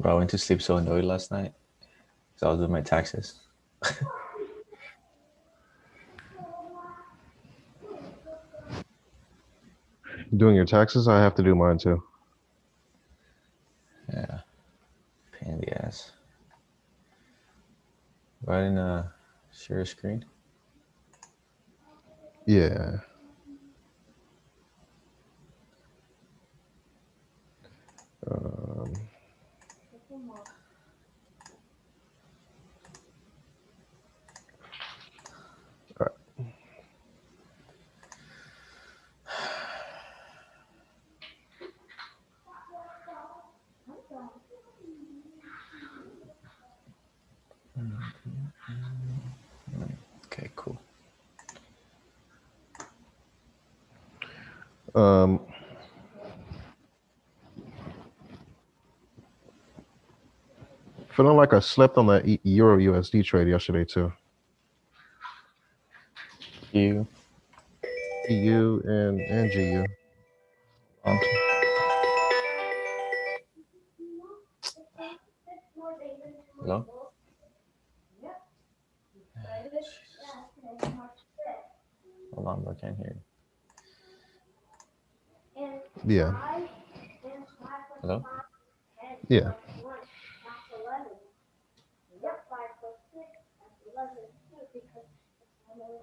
Bro, I went to sleep so annoyed last night because I was doing my taxes. Doing your taxes, I have to do mine too. Yeah, pain in the ass. Go ahead and share a screen. Yeah. Um, all Okay, cool. right. Feeling like I slept on that Euro USD trade yesterday too. You. EU and GU. Um, Hello? Hold on, bro. I can't hear Yeah. you. Hello? Yeah.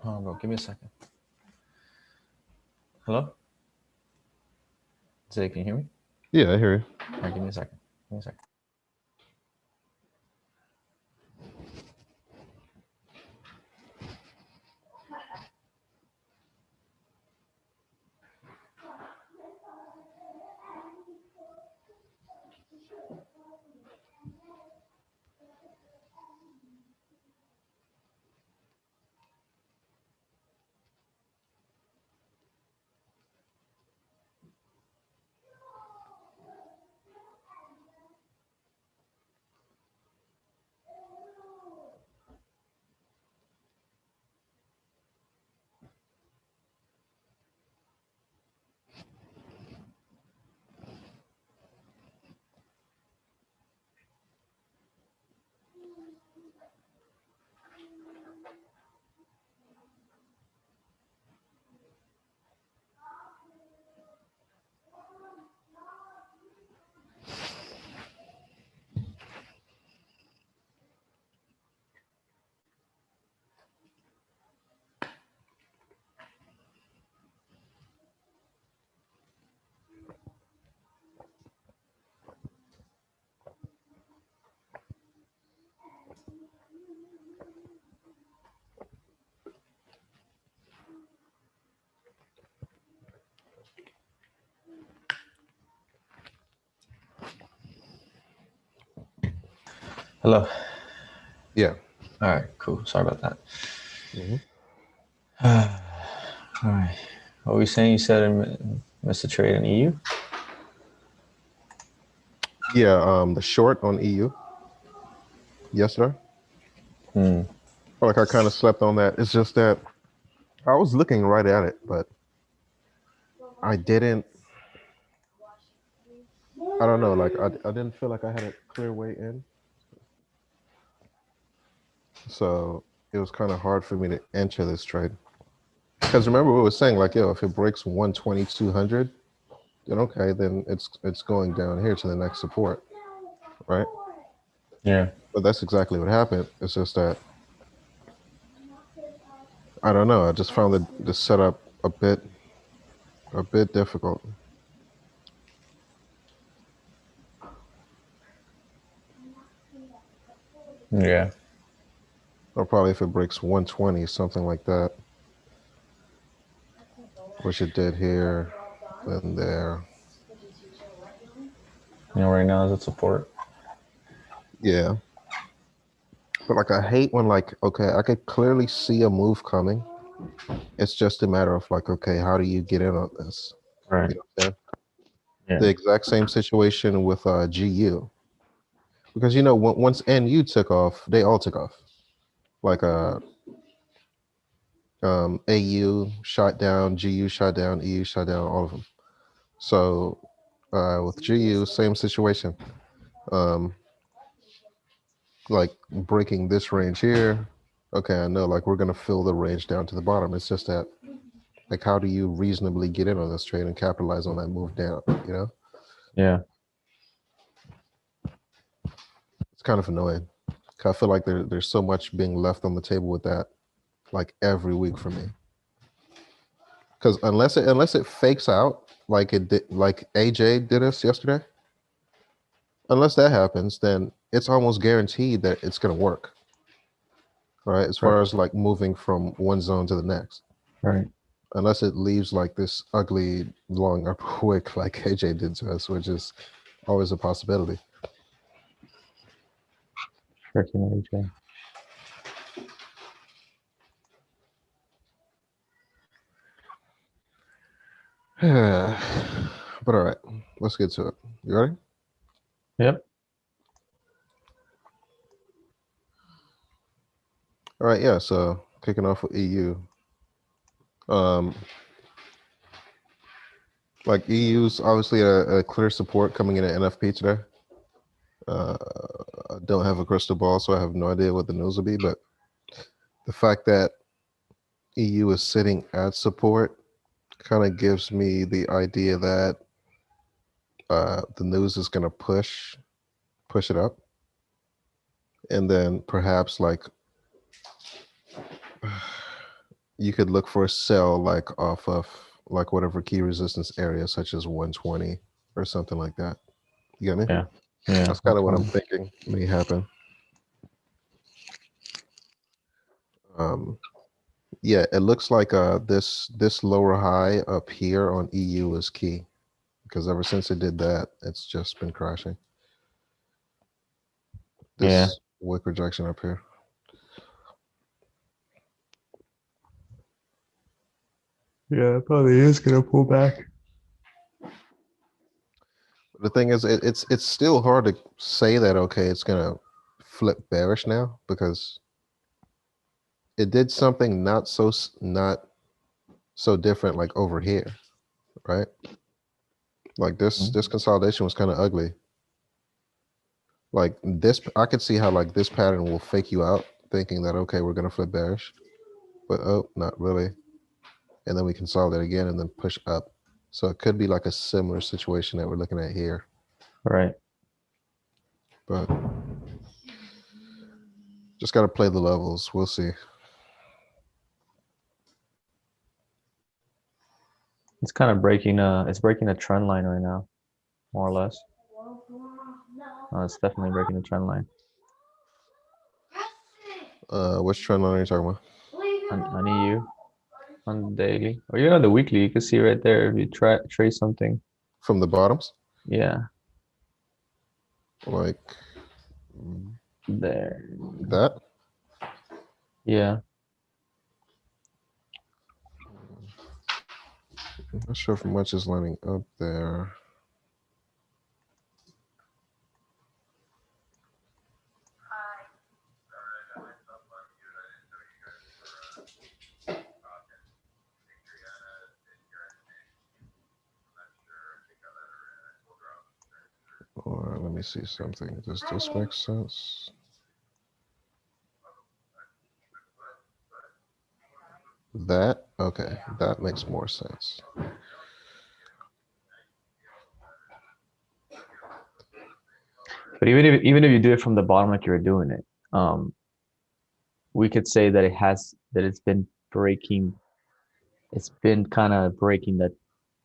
Hold on, bro. Give me a second. Hello? Zay, can you hear me? Yeah, I hear you. All right, give me a second. Give me a second. Hello? Yeah. All right, cool. Sorry about that. hmm All right. What were you saying? You said I missed a trade in EU? Yeah. The short on EU yesterday. Hmm. Felt like I kind of slept on that. It's just that I was looking right at it, but I didn't. I don't know. Like I didn't feel like I had a clear way in, so it was kind of hard for me to enter this trade. Because remember, we were saying like, yo, if it breaks 120, 200, then okay, then it's going down here to the next support, right? Yeah. But that's exactly what happened. It's just that I don't know. I just found the setup a bit difficult. Yeah. Or probably if it breaks 120, something like that, which it did here and there. You know, right now is it support? Yeah. But like I hate when like, okay, I could clearly see a move coming. It's just a matter of like, okay, how do you get in on this? Right. You know what I'm saying? Yeah. The exact same situation with GU. Because once NU took off, they all took off. Like AU shot down, GU shot down, EU shot down, all of them. So with GU, same situation. Um, like breaking this range here. Okay, I know like we're gonna fill the range down to the bottom. It's just that like how do you reasonably get in on this trade and capitalize on that move down? You know, Yeah. it's kind of annoying. 'Cause I feel like there's so much being left on the table with that, like every week for me. Because unless it fakes out like it did, like AJ did us yesterday, unless that happens, then it's almost guaranteed that it's gonna work, right? As Right. far as like moving from one zone to the next, Right. unless it leaves like this ugly long upper wick like AJ did to us, which is always a possibility. Freaking AJ. But all right, let's get to it. You ready? Yep. All right, yeah. So kicking off with EU. Like EU's obviously a clear support coming in at NFP today. I don't have a crystal ball, so I have no idea what the news will be. But the fact that EU is sitting at support kind of gives me the idea that the news is going to push it up, and then perhaps like you could look for a sell like off of like whatever key resistance area, such as 120 or something like that. You got me? Yeah. Yeah. That's kind of what I'm 120. thinking may happen. Yeah, it looks like this lower high up here on EU is key because ever since it did that, it's just been crashing. Yeah. This wick rejection up here. Yeah, it probably is gonna pull back. The thing is, it's still hard to say that okay, it's gonna flip bearish now because it did something not so different like over here, right? Like this consolidation was kind of ugly. Like this, I could see how like this pattern will fake you out, thinking that okay, we're gonna flip bearish, but oh, not really. And then we consolidate again and then push up. So it could be like a similar situation that we're looking at here, Right. but just got to play the levels. We'll see. It's kind of it's breaking a trend line right now, more or less. It's definitely breaking the trend line. Which trend line are you talking about? On EU, on the daily, or even on the weekly, you can see right there if you trace something. From the bottoms? Yeah, Like there. that? Yeah. I'm not sure if much is lining up there. Or let me see something. Does this make sense? That? Okay, that makes more sense. But even if you do it from the bottom like you're doing it, we could say that it's been breaking. It's been kind of breaking that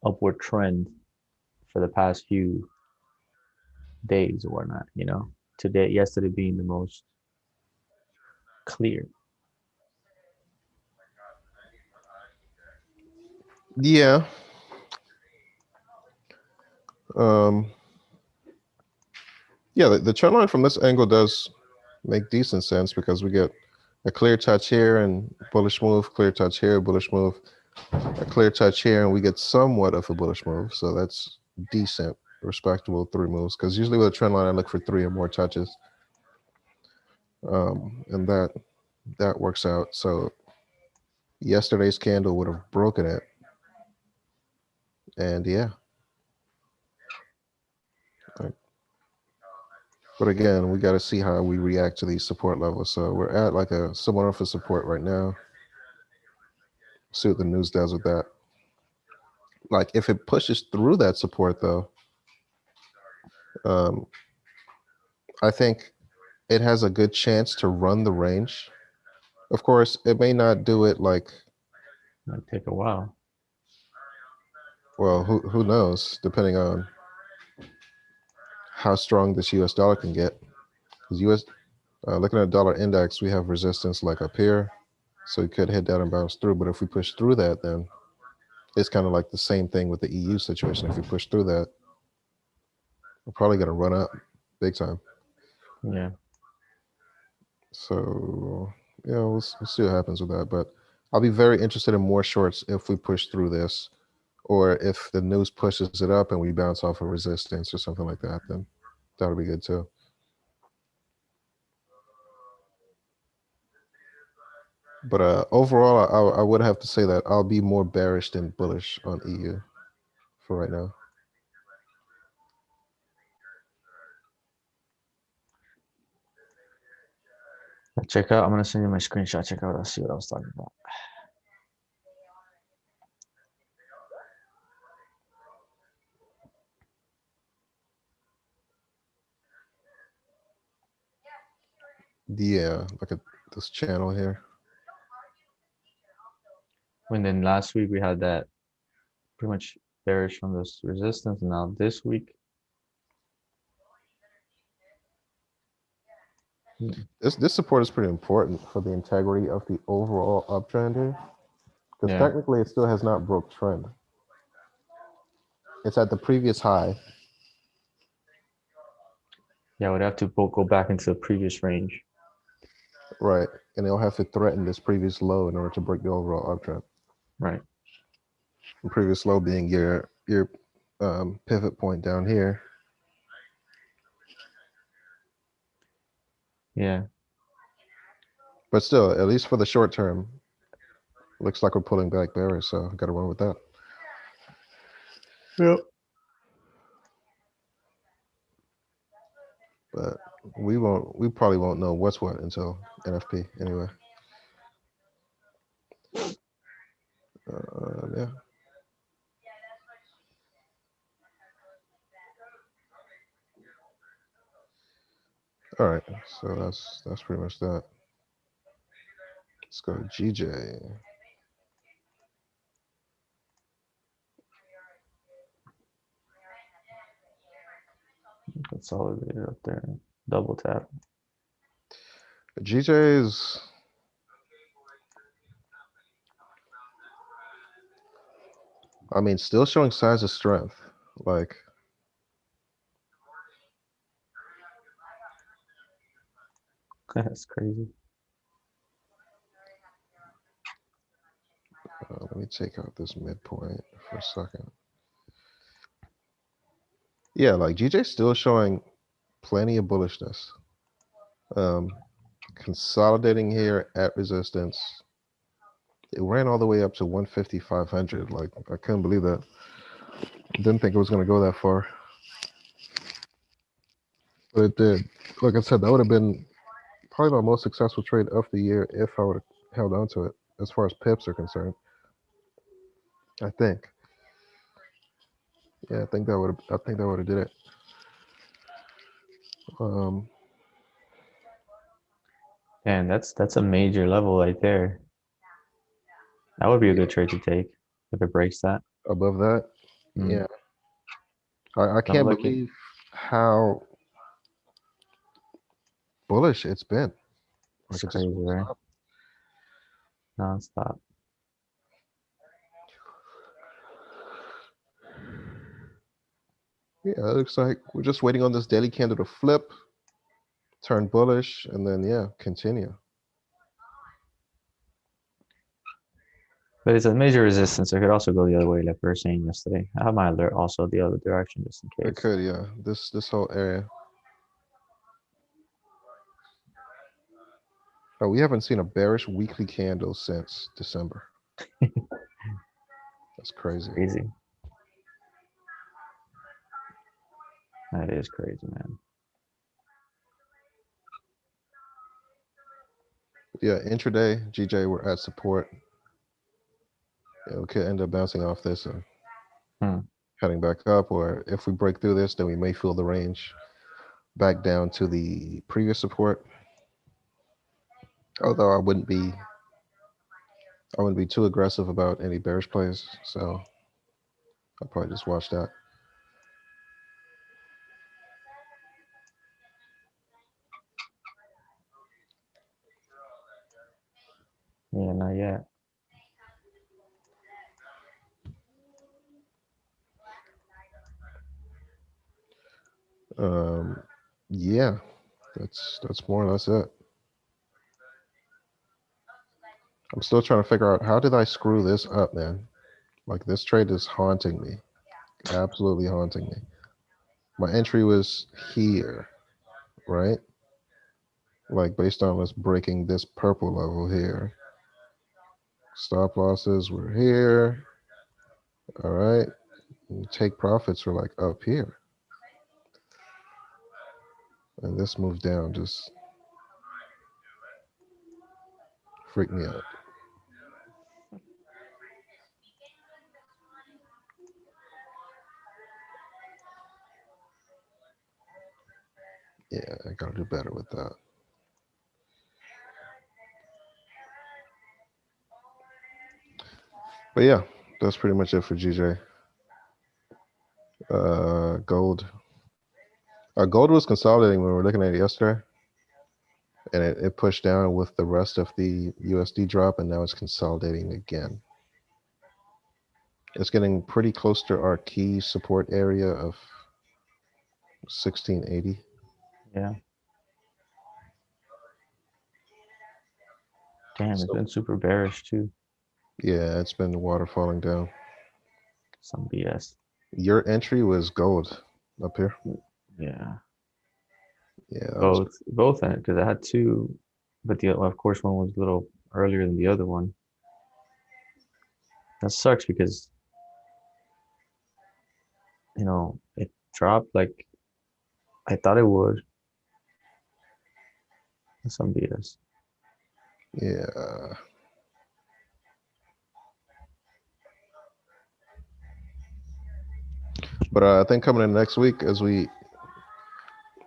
upward trend for the past few days or whatnot. Yesterday being the most clear. Yeah. Yeah, the trend line from this angle does make decent sense because we get a clear touch here and bullish move, clear touch here, bullish move, a clear touch here, and we get somewhat of a bullish move. So that's decent, respectable 3 moves. Because usually with a trend line, I look for 3 or more touches, and that works out. So yesterday's candle would have broken it, and yeah. But again, we got to see how we react to these support levels. So we're at like a similar for support right now. See what the news does with that. Like if it pushes through that support though, um, I think it has a good chance to run the range. Of course, it may not do it like, Might take a while. well, who knows, depending on how strong this US dollar can get. Because looking at dollar index, we have resistance like up here. So it could hit that and bounce through. But if we push through that, then it's kind of like the same thing with the EU situation. If we push through that, we're probably going to run up big time. Yeah. So, yeah, we'll see what happens with that. But I'll be very interested in more shorts if we push through this, or if the news pushes it up and we bounce off of resistance or something like that, then that would be good too. But overall, I would have to say that I'll be more bearish than bullish on EU for right now. Check out. I'm gonna send you my screenshot. Check out. I'll see what I was talking about. Yeah, look at this channel here. When then last week we had that pretty much bearish from this resistance, and now this week. This support is pretty important for the integrity of the overall uptrend here, because Yeah. technically it still has not broke trend. It's at the previous high. Yeah, we'd have to go back into the previous range. Right, and it'll have to threaten this previous low in order to break the overall uptrend. Right. The previous low being your pivot point down here. Yeah. But still, at least for the short term, looks like we're pulling back bearish, so got to run with that. Yep. But we probably won't know what's what until NFP anyway. Yeah. All right, so that's pretty much that. Let's go to GJ. Consolidated up there. Double tap. GJ's. I mean, still showing signs of strength. Like, That's crazy. let me take out this midpoint for a second. Yeah, like GJ's still showing plenty of bullishness. Consolidating here at resistance. It ran all the way up to 150,500. Like, I couldn't believe that. Didn't think it was going to go that far. But it did. Like I said, that would have been probably my most successful trade of the year if I would have held on to it, as far as pips are concerned. I think. Yeah, I think that would have did it. And that's a major level right there. That would be a good trade to take if it breaks that. Above that, yeah. I can't believe how bullish it's been. It's Like, crazy, right? Non-stop. Yeah, it looks like we're just waiting on this daily candle to flip, turn bullish, and then yeah, continue. But it's a major resistance. It could also go the other way, like we were saying yesterday. I have my alert also the other direction just in case. It could, yeah. This whole area. Oh, we haven't seen a bearish weekly candle since December. That's crazy. Crazy. That is crazy, man. Yeah, intraday, GJ, we're at support. Yeah, we could end up bouncing off this and Hmm. heading back up, or if we break through this, then we may feel the range back down to the previous support. Although I wouldn't be too aggressive about any bearish plays, so I'll probably just watch that. Yeah, not yet. Um, yeah, that's more or less it. I'm still trying to figure out how did I screw this up, man. Like this trade is haunting me, absolutely haunting me. My entry was here, right? Like based on us breaking this purple level here. Stop losses were here. All right. And take profits were like up here. And this move down just freaked me out. Yeah, I gotta do better with that. But yeah, that's pretty much it for GJ. Gold. Gold was consolidating when we were looking at it yesterday, and it pushed down with the rest of the USD drop, and now it's consolidating again. It's getting pretty close to our key support area of 1680. Yeah. Damn, it's So been super bearish too. yeah, it's been water falling down. Some BS. Your entry was gold up here. Yeah. Yeah, that was Both in it because I had two, but the of course one was a little earlier than the other one. That sucks because it dropped like I thought it would. Some BS. yeah. But I think coming in next week, as we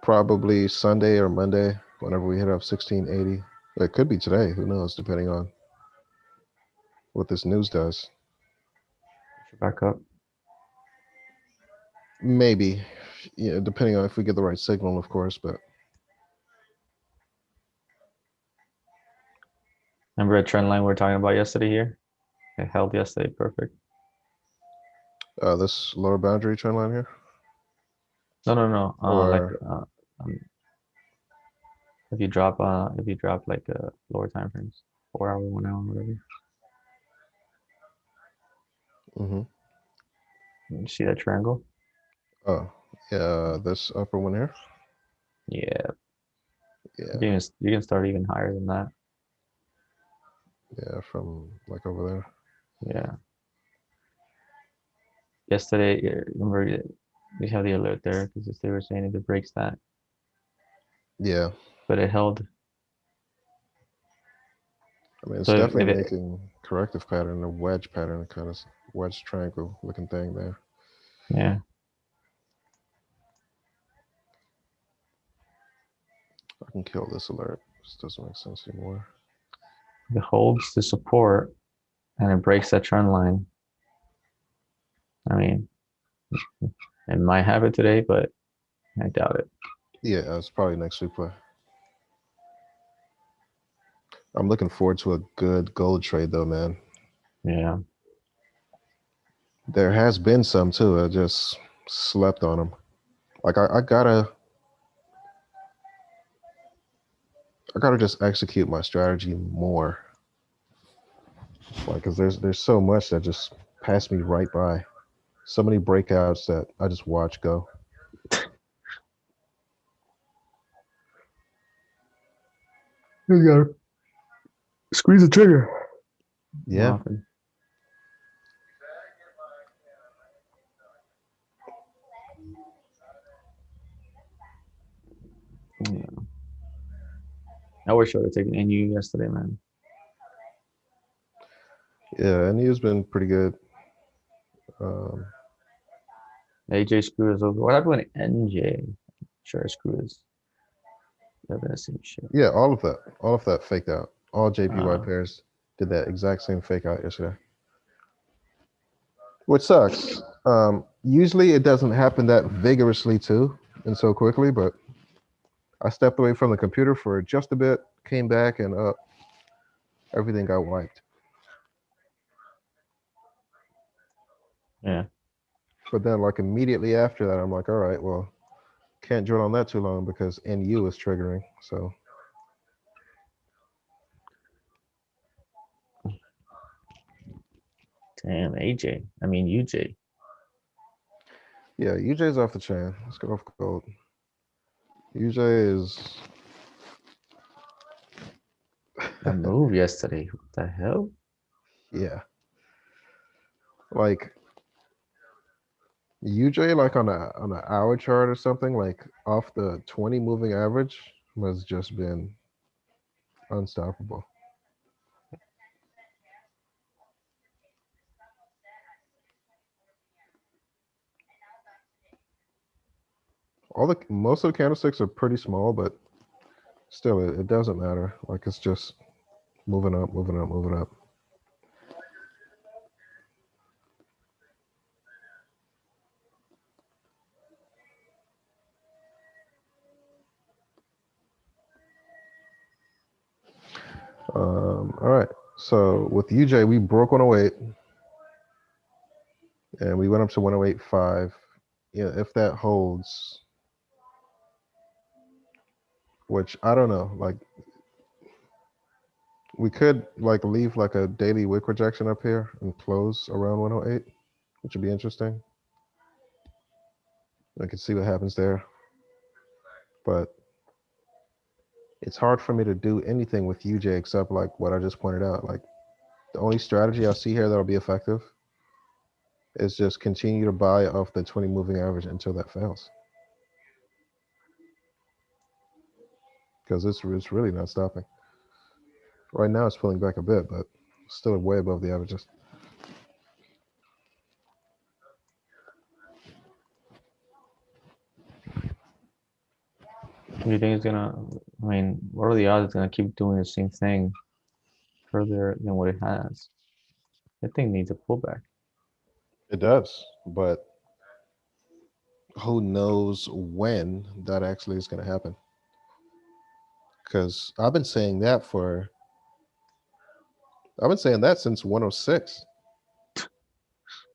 probably Sunday or Monday, whenever we hit up 1680, it could be today. Who knows? Depending on what this news does. Back up. Maybe, yeah, depending on if we get the right signal, of course. But Remember a trend line we were talking about yesterday here? It held yesterday perfect. this lower boundary trend line here, No, no, no. Like or um, if you drop like lower time frames, 4 hour, 1 hour, whatever. mm-hmm. You see that triangle? Oh, yeah, this upper one here. Yeah, Yeah, you can start even higher than that. yeah, from like over there. Yeah. Yesterday, remember we have the alert there because they were saying if it breaks that, Yeah, but it held. I mean, it's So if definitely it, making corrective pattern, a wedge pattern, kind of wedge triangle looking thing there. yeah, I can kill this alert. This doesn't make sense anymore. if it holds the support and it breaks that trend line, I mean, it might have it today, but I doubt it. Yeah, it's probably next week play. I'm looking forward to a good gold trade though, man. Yeah. There has been some too. I just slept on them. Like I gotta just execute my strategy more. Like, cause there's so much that just passed me right by. So many breakouts that I just watch go. You gotta squeeze the trigger. More Yeah, often. Yeah. I wish I would have taken NU yesterday, man. Yeah, and he's been pretty good. Um, AJ Screws over. What happened with NJ? Sure, Screws. They're the same shit. yeah, all of that faked out. All JPY Uh, pairs did that exact same fake out yesterday, which sucks. Usually it doesn't happen that vigorously too and so quickly, but I stepped away from the computer for just a bit, came back, and everything got wiped. yeah. But then, like immediately after that, I'm like, all right, well, can't drill on that too long because NU is triggering. So Damn, AJ. I mean UJ. yeah, UJ's off the chain. Let's get off gold. UJ is That move yesterday. What the hell? yeah, like UJ like on an hour chart or something like off the 20 moving average has just been unstoppable. All the most of the candlesticks are pretty small, but still, it doesn't matter. Like it's just moving up, moving up, moving up. All right. So with UJ, we broke 108 and we went up to 108.5. Yeah, if that holds, which I don't know, like we could like leave like a daily wick rejection up here and close around 108, which would be interesting. I can see what happens there. But it's hard for me to do anything with UJ except like what I just pointed out. Like the only strategy I see here that'll be effective is just continue to buy off the 20 moving average until that fails. Because it's really not stopping. Right now it's pulling back a bit, but still way above the averages. Do you think it's gonna? I mean, what are the odds it's gonna keep doing the same thing further than what it has? That thing needs a pullback. It does, but who knows when that actually is going to happen? Because I've been saying that since 106.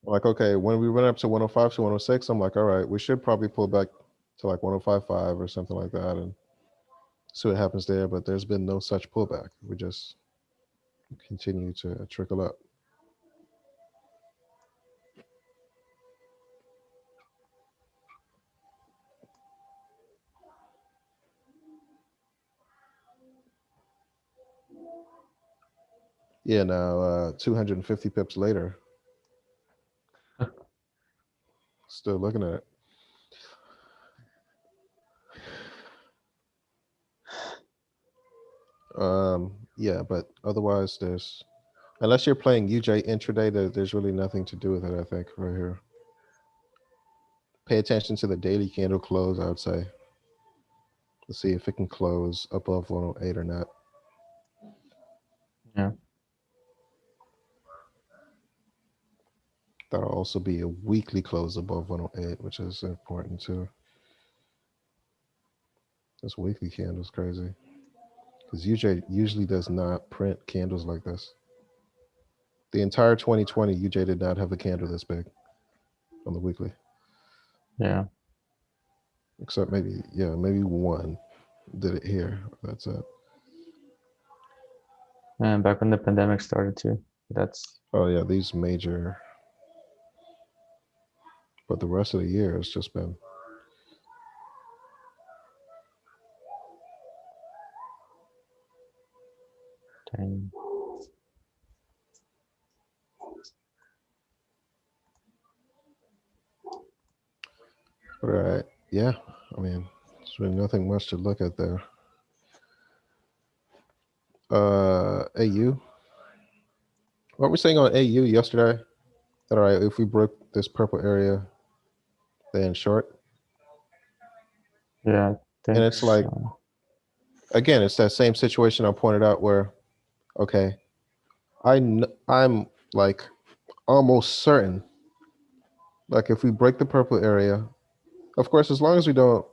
Like, okay, when we went up to 105 to 106, I'm like, all right, we should probably pull back to like 105.5 or something like that and see what happens there. But there's been no such pullback. We just continue to trickle up. Yeah, now 250 pips later, still looking at it. Yeah, but otherwise, unless you're playing UJ intraday, there's really nothing to do with it. I think right here. Pay attention to the daily candle close. I would say. Let's see if it can close above 108 or not. Yeah. That'll also be a weekly close above 108, which is important too. This weekly candle is crazy because UJ usually does not print candles like this. The entire 2020, UJ did not have a candle this big on the weekly, Yeah. except maybe one did it here. That's it. And back when the pandemic started too. That's Oh yeah, these major, but the rest of the year has just been dang. all right. Yeah, I mean, there's really nothing much to look at there. AU. What were we saying on AU yesterday? That all right, if we broke this purple area, then short. Yeah, I And think it's like, so. again, it's that same situation I pointed out where, okay, I'm like almost certain, like if we break the purple area, of course, as long as we don't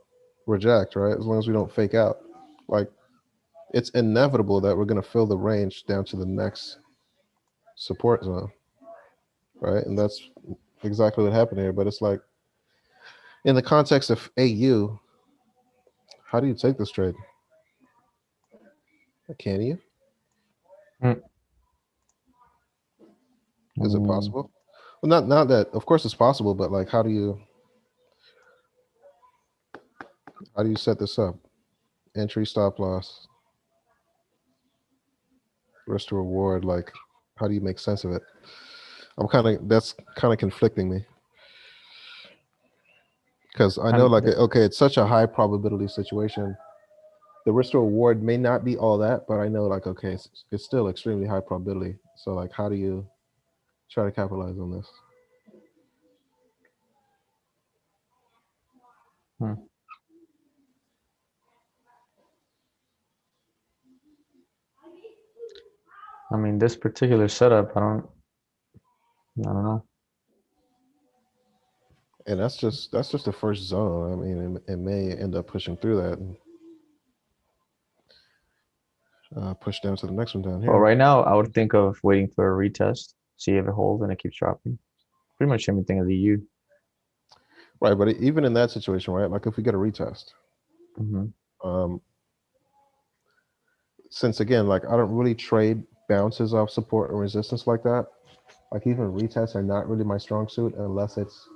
reject, right? As long as we don't fake out, like it's inevitable that we're going to fill the range down to the next support zone, right? And that's exactly what happened here. But it's like in the context of AU, how do you take this trade? Can you? Mm, I Is it mean, possible? Well, not that. Of course, it's possible, but like, how do you set this up? Entry, stop loss, risk to reward. Like, how do you make sense of it? That's kind of conflicting me because I I know mean, like okay, it's such a high probability situation. The risk to reward may not be all that, but I know like okay, it's still extremely high probability. So like, how do you try to capitalize on this? hmm. I mean, this particular setup, I don't know. And that's just the first zone. I mean, it may end up pushing through that and push down to the next one down Well, here. right now, I would think of waiting for a retest, see if it holds and it keeps dropping. Pretty much everything as a U. Right, but even in that situation, right? Like if we get a retest, Hmm. um, since again, like I don't really trade bounces off support and resistance like that. Like even retests are not really my strong suit unless it's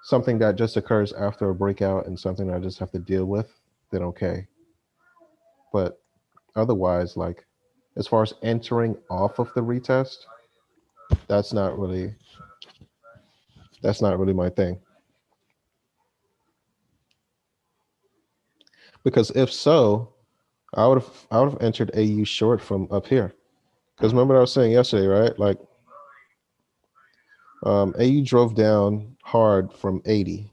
something that just occurs after a breakout and something that I just have to deal with. Then okay, but otherwise, like as far as entering off of the retest, that's not really that's not really my thing. Because if so, I would have entered AU short from up here. Because remember what I was saying yesterday, right? Like AU drove down hard from 80,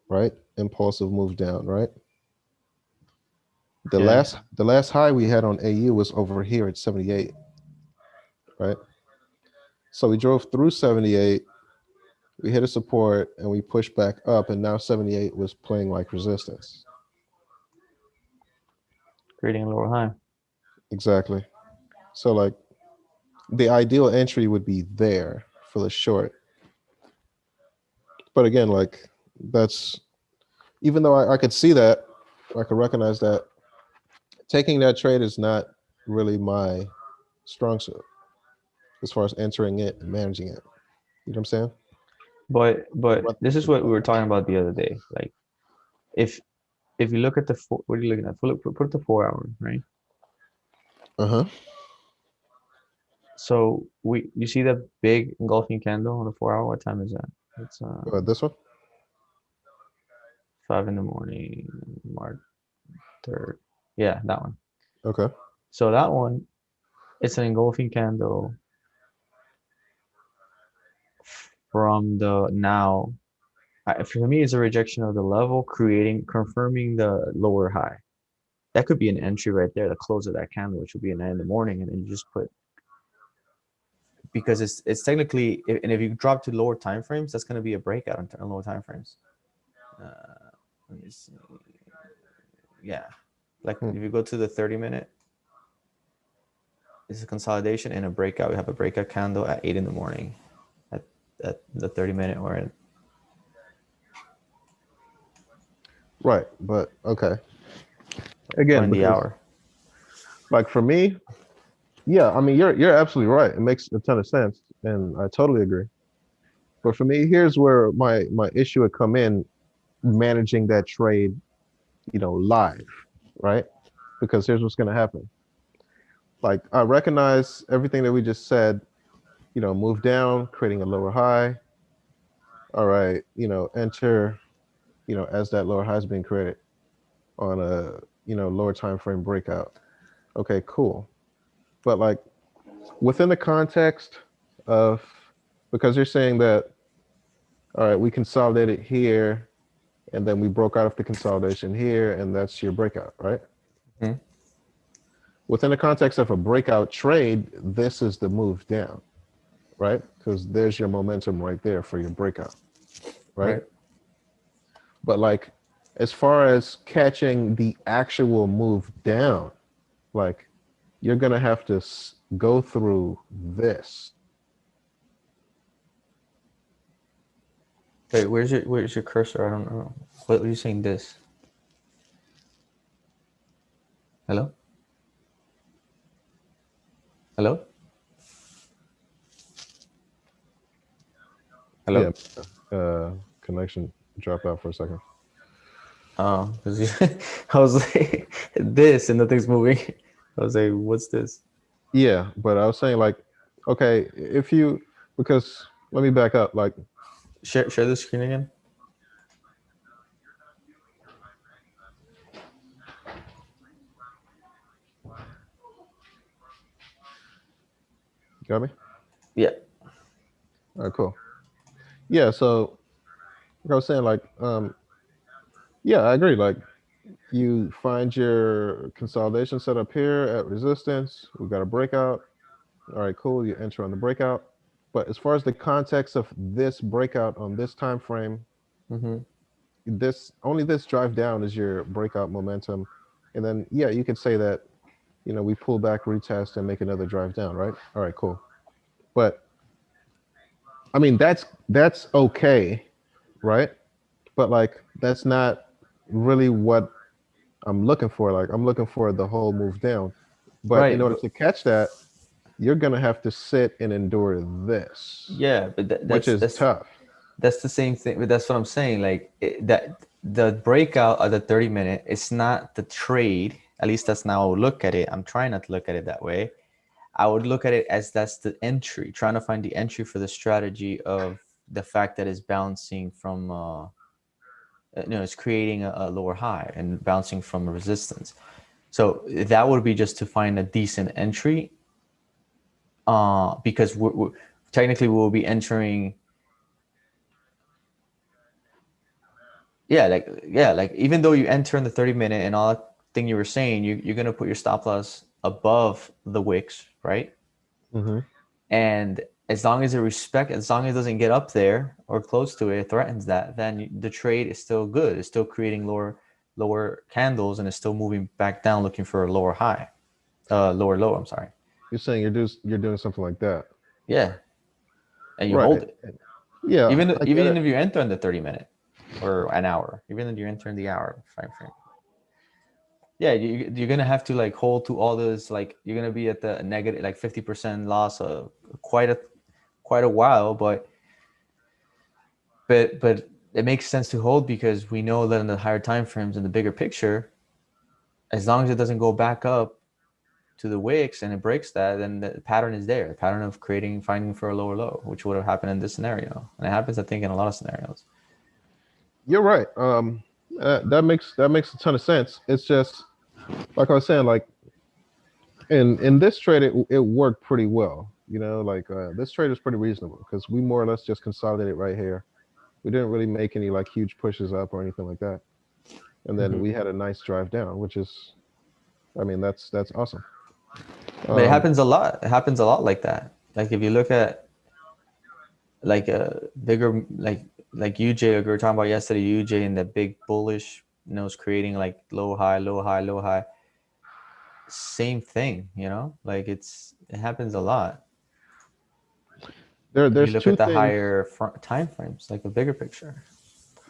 right? Impulsive move down, right? The Yeah. last high we had on AU was over here at 78, right? So we drove through 78, we hit a support, and we pushed back up, and now 78 was playing like resistance. Creating a lower high. Exactly. So like the ideal entry would be there for the short. But again, like that's even though I could see that, I could recognize that taking that trade is not really my strong suit as far as entering it and managing it. You know what I'm saying? I'd But rather this is take what we that. were talking about the other day. Like if if you look at the four, what are you looking at? Put the 4 hour, right? Uh-huh. So you see that big engulfing candle on the 4 hour. What time is that? It's This one? 5 in the morning, March 3rd. Yeah, that one. Okay. So that one, it's an engulfing candle from the now. For me, it's a rejection of the level, confirming the lower high. That could be an entry right there, the close of that candle, which would be a 9 in the morning, and then you just put because it's technically, and if you drop to lower time frames, that's going to be a breakout on lower time frames. Uh, let me see. Yeah, like Hmm. if you go to the 30-minute, it's a consolidation and a breakout. We have a breakout candle at 8 in the morning at, at the 30-minute Right. But okay. or Again, in the because hour. like for me, yeah, I mean you're absolutely right. It makes a ton of sense. And I totally agree. But for me, here's where my issue would come in managing that trade, live, right? Because here's what's gonna happen. Like I recognize everything that we just said, move down, creating a lower high. All right, enter, as that lower high is being created on a, lower time frame breakout. Okay, cool. But like within the context of, because you're saying that, all right, we consolidated here and then we broke out of the consolidation here, and that's your breakout, right? Mhm. Within the context of a breakout trade, this is the move down, right? Because there's your momentum right there for your breakout, right? Right. But like, as far as catching the actual move down, like, you're gonna have to go through this. Wait, where's your cursor? I don't know. What are you saying? This? Hello? Hello? Yeah, Hello? connection dropped out for a second. Oh, because I was like this and nothing's moving. I was like, what's this? Yeah, but I was saying like, okay, if you, because let me back up. Like, Share the screen again. got me? Yeah. All right, cool. Yeah, so like I was saying, like, yeah, I agree. Like, you find your consolidation set up here at resistance. We got a breakout. All right, cool. You enter on the breakout. But as far as the context of this breakout on this time frame, Mm-hmm. this only this drive down is your breakout momentum. And then yeah, you could say that, we pull back, retest, and make another drive down, right? All right, cool. But I mean that's okay, right? But like that's not really what I'm looking for. Like I'm looking for the whole move down. But in Right. order to catch that, you're gonna have to sit and endure this, Yeah, but which that's is tough. that's the same thing. But that's what I'm saying. Like that the breakout of the 30 minute, it's not the trade. At least that's now I would look at it. I'm trying not to look at it that way. I would look at it as that's the entry, trying to find the entry for the strategy of the fact that it's bouncing from, it's creating a lower high and bouncing from a resistance. So that would be just to find a decent entry, because technically we'll be entering. Yeah, like even though you enter in the 30 minute and all that thing you were saying, you're gonna put your stop loss above the wicks, right? Hmm. And as long as it doesn't get up there or close to it, it threatens that, then the trade is still good. It's still creating lower candles and it's still moving back down looking for a lower high, lower low, I'm sorry. You're saying you're doing something like that, Yeah, and you hold right? it. Yeah, Even I get even it. if you enter in the 30 minute or an hour, even if you enter in the hour frame. Yeah, you're gonna have to like hold to all those, like you're gonna be at the negative like 50% loss of quite a while, but it makes sense to hold because we know that in the higher time frames in the bigger picture, as long as it doesn't go back up to the wicks and it breaks that, then the pattern is there. The pattern of finding for a lower low, which would have happened in this scenario, and it happens, I think, in a lot of scenarios. You're right. That makes a ton of sense. It's just like I was saying, like in this trade, it worked pretty well. Like this trade is pretty reasonable because we more or less just consolidated right here. We didn't really make any like huge pushes up or anything like that, and then Mm-hmm. we had a nice drive down, which is, I mean, that's awesome. But it Um, happens a lot. It happens a lot like that. Like if you look at like a bigger like UJ, like we were talking about yesterday, UJ and the big bullish, is creating like low high, low high, low high. Same thing, like it happens a lot. If you there's look two at the things. higher time frames, like a bigger picture.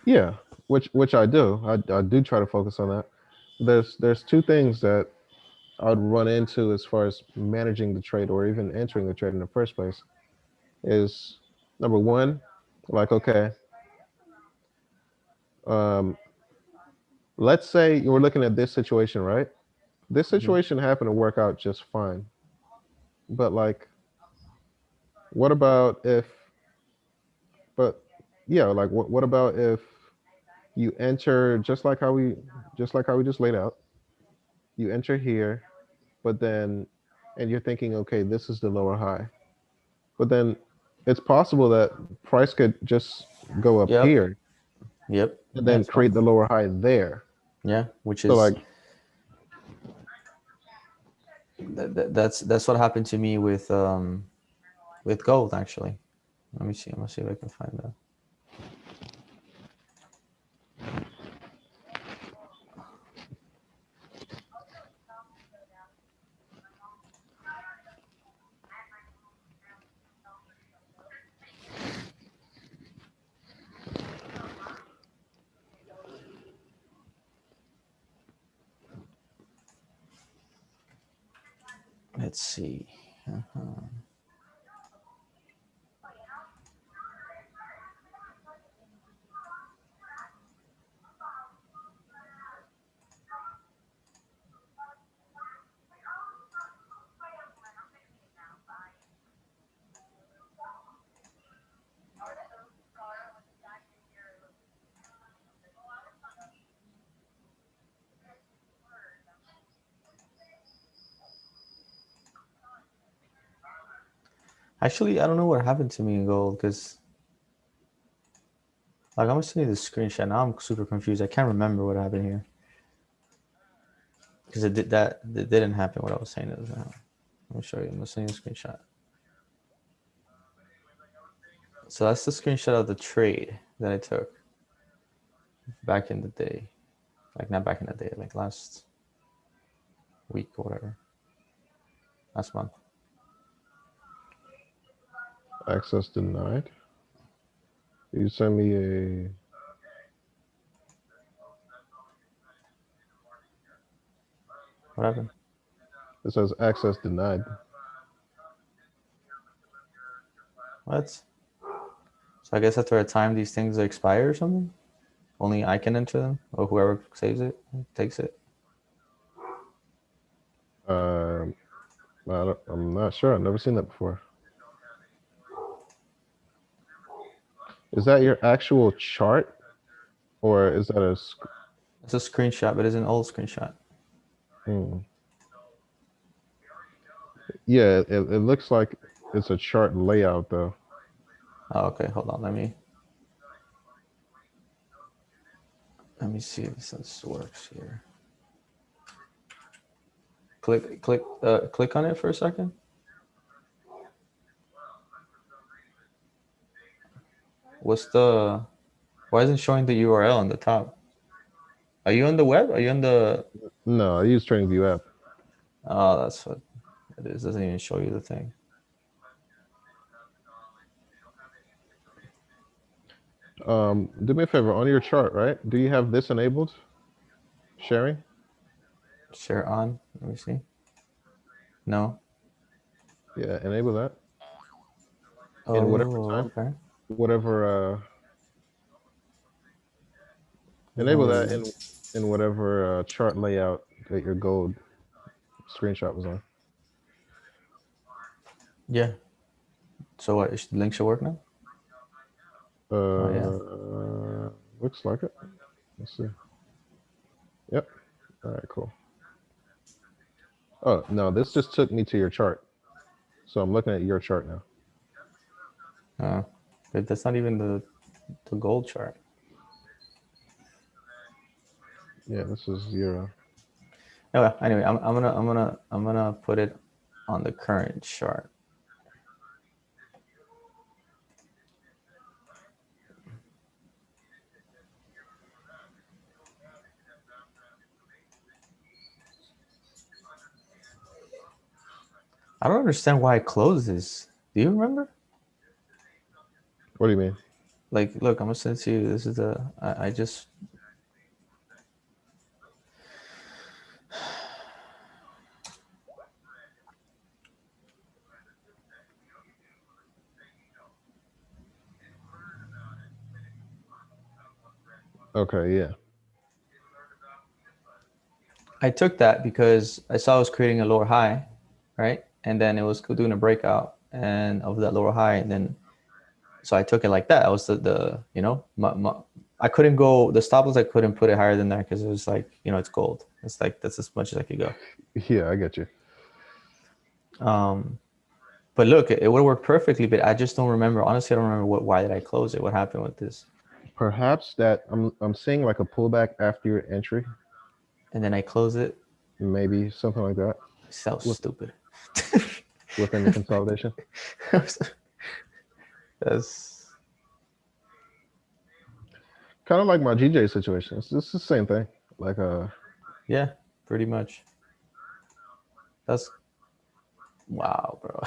Yeah, which I do. I do try to focus on that. There's two things that I'd run into as far as managing the trade or even entering the trade in the first place is number one, like okay, um, let's say you were looking at this situation, right? This Hmm. situation happened to work out just fine, but like, what about if? But yeah, like what about if you enter just like how we just laid out? You enter here, but then and you're thinking, okay, this is the lower high, but then it's possible that price could just go up Yep. here Yep. and Yeah, then it's create the possible. lower high there. Yeah, which So is like, that's what happened to me with gold actually. Let me see. I'm gonna see if I can find that. Let's see. Actually, I don't know what happened to me in gold because like I'm sending this screenshot now. I'm super confused. I can't remember what happened here because it didn't happen. What I was saying is, let me show you. I'm sending a screenshot. So that's the screenshot of the trade that I took back in the day. Like not back in the day, like last week or whatever, last month. access denied. You send me a. What happened? It says access denied. What? So I guess after a time these things expire or something. Only I can enter them, or whoever saves it takes it. Um, I'm not sure. I've never seen that before. Is that your actual chart, or is that a? It's a screenshot, but it's an old screenshot. Hmm. Yeah, it looks like it's a chart layout though. Oh, okay, hold on. Let me see if this works here. Click on it for a second. What's the? Why isn't it showing the URL on the top? Are you on the web? Are you on the? No, I use TradingView app. Oh, that's what it is. Doesn't even show you the thing. Do me a favor on your chart, right? Do you have this enabled? Sharing? Share on. Let me see. No. Yeah, enable that. In whatever Oh, time, okay. whatever enable that No. in whatever chart layout that your gold screenshot was on. Yeah. So what? The link should work now. Oh yeah. Looks like it. Let's see. Yep. All right, cool. Oh no, this just took me to your chart. So I'm looking at your chart now. But that's not even the gold chart. Yeah, this is your. Anyway, I'm gonna put it on the current chart. I don't understand why it closes. Do you remember? What do you mean? Like, look, I'm gonna send it to you. This is the I just Okay, yeah. I took that because I saw it was creating a lower high, right? And then it was doing a breakout and of that lower high, and then so I took it like that. I was the I couldn't go the stop loss. I couldn't put it higher than that because it was like it's gold. It's like that's as much as I could go. Yeah, I get you. But look, it would work perfectly, but I just don't remember. Honestly, I don't remember why did I close it? What happened with this? Perhaps that I'm seeing like a pullback after your entry, And then I close it. maybe something like that So with, stupid. within the consolidation. That's Kind of like my GJ situation. It's the same thing. Like yeah, pretty much. That's wow, bro.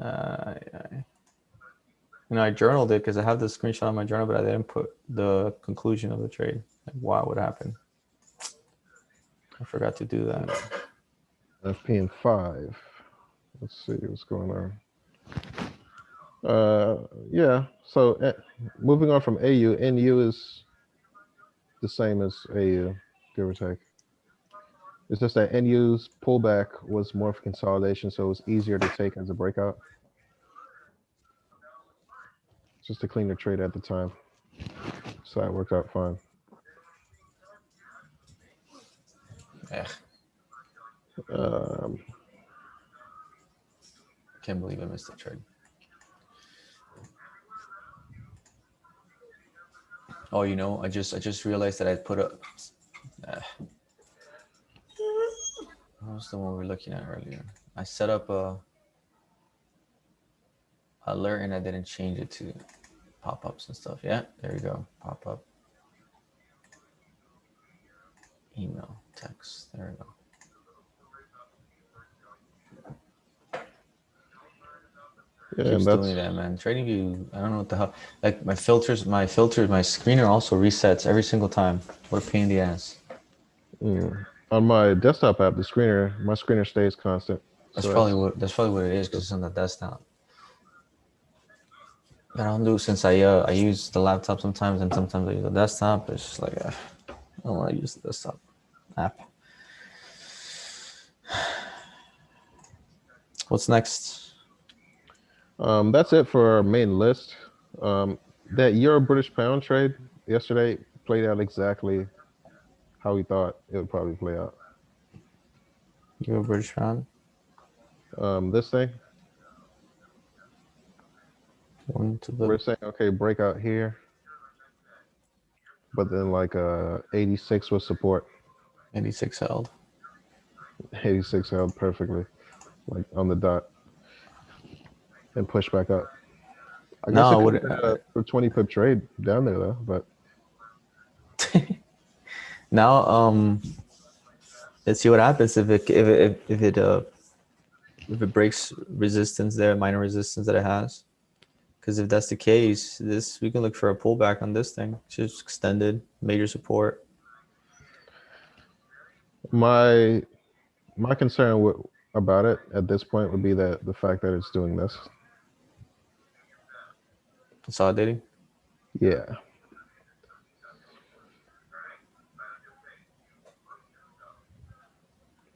Yeah. I journaled it because I have the screenshot on my journal, but I didn't put the conclusion of the trade. Like, wow, what happened? I forgot to do that. FP5. Let's see what's going on. Yeah. So moving on from AU, NU is the same as AU, give or take. It's just that NU's pullback was more of consolidation, so it was easier to take as a breakout. Just a cleaner trade at the time, so that worked out fine. Yeah, Um, can't believe I missed the trade. Oh, I just realized that I put a. What was the one we were looking at earlier? I set up a alert and I didn't change it to pop-ups and stuff. Yeah, there you go. Pop-up. Email, text. There we go. yeah, Keeps and doing that's that, man. TradingView, I don't know what the hell. Like my screener also resets every single time. What a pain in the ass. on my desktop app. My screener stays constant. That's So probably what it is because it's on the desktop. But I don't do since I use the laptop sometimes and sometimes I use the desktop. It's just like I don't want to use the desktop app. What's next? That's it for our main list. That Euro British pound trade yesterday played out exactly how we thought it would probably play out. You're a British fan. This thing, Going to we're the saying okay, breakout here, but then like 86 was support. 86 held. 86 held perfectly, like on the dot, and push back up. I guess No, I it could have would. been a 20 pip trade down there though, but Now, let's see what happens if it breaks resistance there, minor resistance that it has. Because if that's the case, we can look for a pullback on this thing. Just extended major support. my my concern about it at this point would be that the fact that it's doing this. Consolidating. Yeah.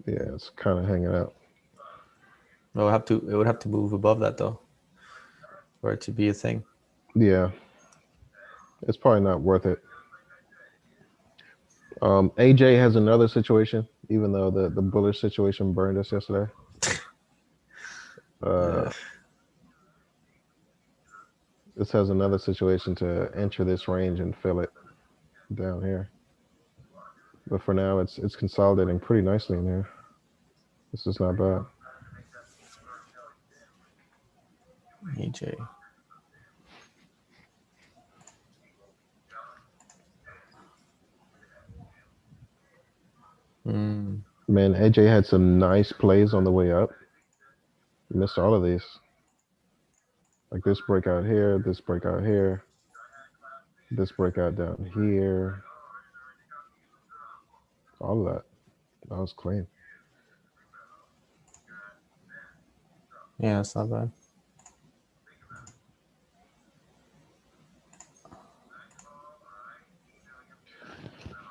Yeah, it's kind of hanging out. It would have to move above that though, for it to be a thing. Yeah, it's probably not worth it. AJ has another situation, even though the bullish situation burned us yesterday. Uh, This has another situation to enter this range and fill it down here. But for now, it's consolidating pretty nicely in here. This is not bad. AJ. Mm. Man, AJ had some nice plays on the way up. Missed all of these. Like this breakout here, this breakout here, this breakout down here. All of that. That was clean. Yeah, it's not bad.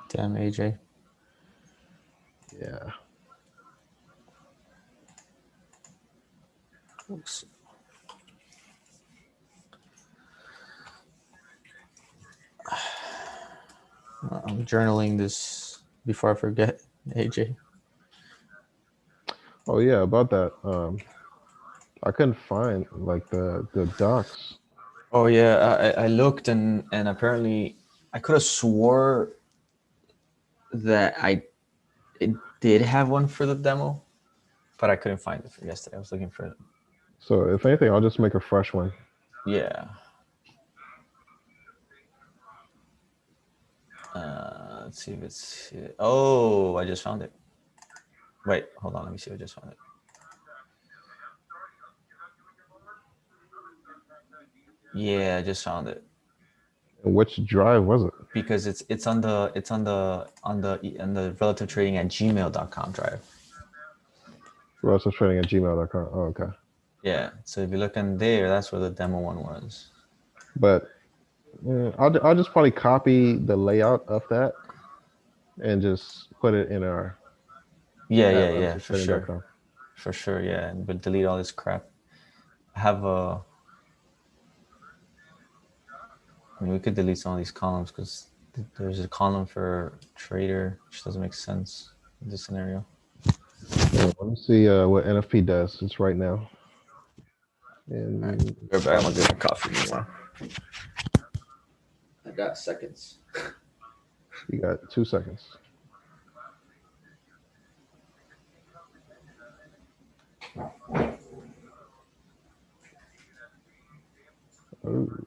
Damn, AJ. Yeah. Oops. I'm journaling this before I forget, AJ. Oh yeah, about that. I couldn't find like the docs. Oh yeah, I looked and apparently I could have swore that I it did have one for the demo, but I couldn't find it for yesterday. I was looking for it. So if anything, I'll just make a fresh one. Yeah. Let's see if it's here. Oh, I just found it. Wait, hold on. Let me see. I just found it. Yeah, I just found it And which drive was it? because it's on the relative trading at gmail.com drive. Trading at gmail.com. Oh, okay. Yeah. So if you look in there, that's where the demo one was. But I'll just probably copy the layout of that and just put it in our Yeah, for sure. trading.com. For sure, yeah. But delete all this crap. I have I mean, we could delete some of these columns because there's a column for trader, which doesn't make sense in this scenario. Let me see what NFP does. It's right now. And All right, go back. I'm gonna get my coffee meanwhile. I got seconds. you got 2 seconds. Ooh.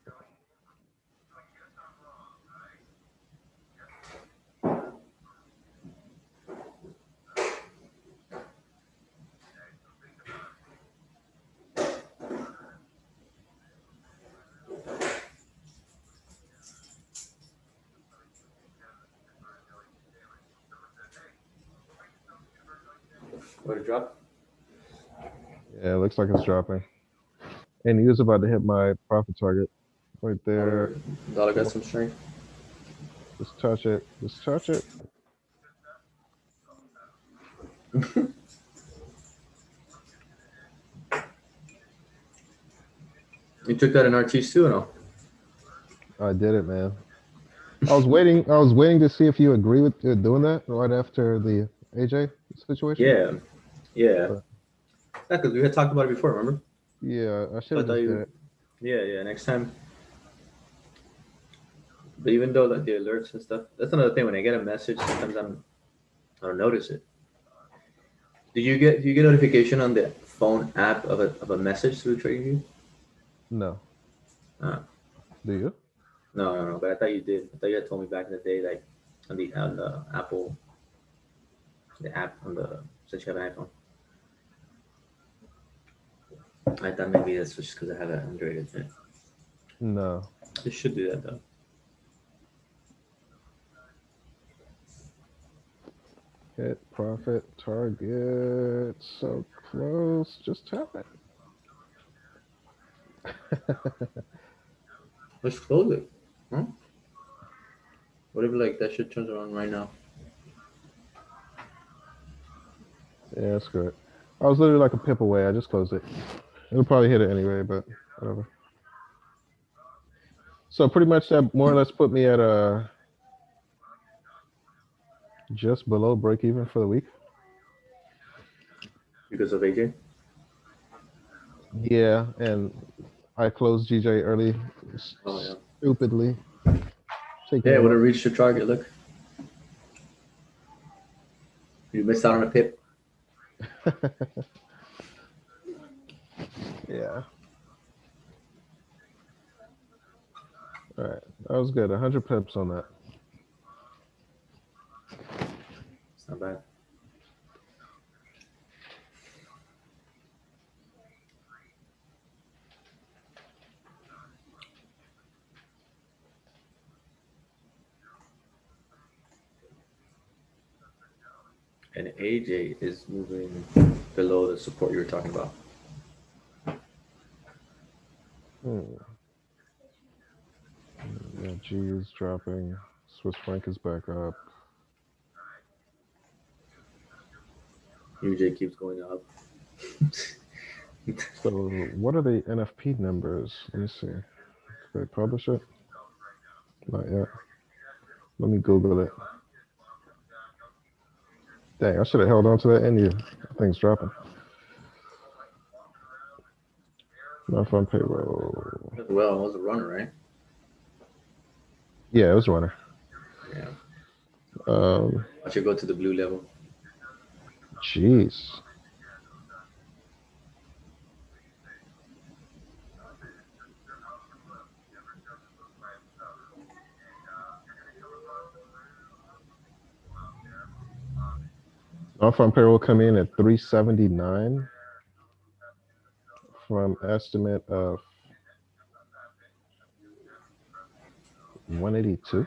Where to drop? Yeah, it looks like it's dropping. And he was about to hit my profit target right there. Dollar got some strength. Just touch it. Just touch it. You took that in RTs too, or no? I did it, man. I was waiting. I was waiting to see if you agree with doing that right after the AJ situation. Yeah. But- Yeah, because we had talked about it before, remember? Yeah, I should have thought just you- did it. Yeah. Next time. But even though like the alerts and stuff, that's another thing. When I get a message, sometimes I don't notice it. Do you get notification on the phone app of a message through TradingView? No. Uh, Do you? no. But I thought you did. I thought you had told me back in the day, like on the Apple, the app on the since you have an iPhone. I thought maybe that's just because I have an Android, isn't it? No. It should do that though. Hit profit target. So close. Just tap it. Let's close it. Huh? What if like that shit turns around right now? Yeah, that's good. I was literally like a pip away. I just closed it. It'll probably hit it anyway, but whatever. So pretty much that more or less put me at just below break even for the week. Because of AJ? Yeah, and I closed GJ early, Oh yeah. stupidly. Yeah, it would have reached your target. Look, you missed out on a pip. Yeah. All right, that was good. 100 pips on that. It's not bad. And AJ is moving below the support you were talking about. Yeah, G is dropping. Swiss franc is back up. UJ keeps going up. So what are the NFP numbers? Let me see. Did they publish it? Not yet. Let me Google it. Dang, I should have held on to that India. That thing's dropping. Not on payroll. Well, it was a runner, right? Yeah, it was a runner. Yeah. Um, I should go to the blue level. jeez. Non-farm payroll come in at 379 from estimate of 182.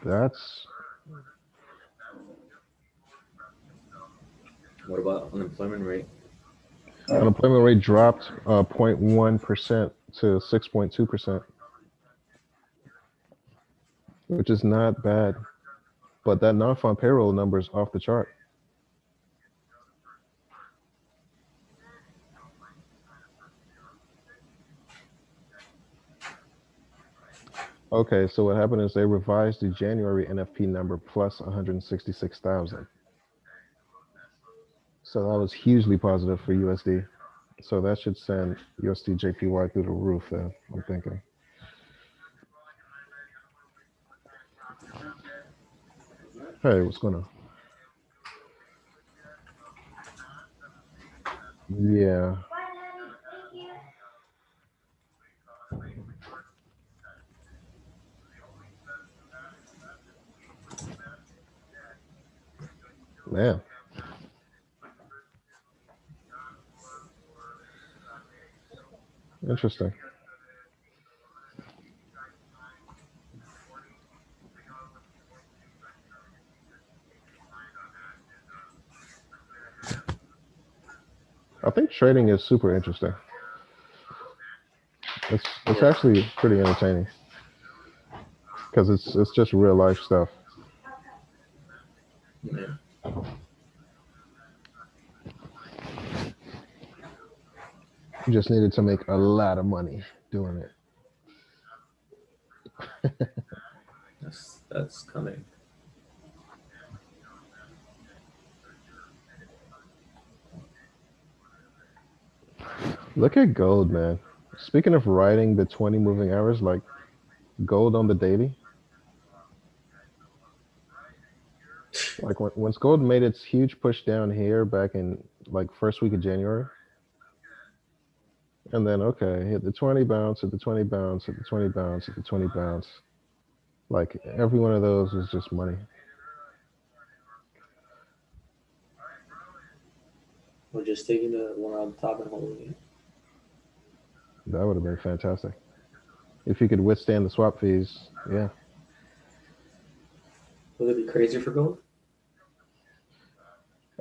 That's What about unemployment rate? unemployment rate dropped 0.1% to 6.2%, which is not bad. But that non-farm payroll number is off the chart. Okay, so what happened is they revised the January NFP number plus 166,000. So that was hugely positive for USD. So that should send USD JPY through the roof then, I'm thinking. Hey, what's going on? Yeah. Man. Interesting. I think trading is super interesting. It's actually pretty entertaining because it's just real life stuff. Yeah. You just needed to make a lot of money doing it. That's coming. Look at gold, man. Speaking of riding the 20 moving hours, like gold on the daily. Like once gold made its huge push down here back in like first week of January, and then okay, hit the 20 bounce, hit the 20 bounce, hit the 20 bounce, hit the 20 bounce. Like every one of those was just money. We're just taking the one on the top and holding it. That would have been fantastic. If you could withstand the swap fees, yeah. Will it be crazy for gold?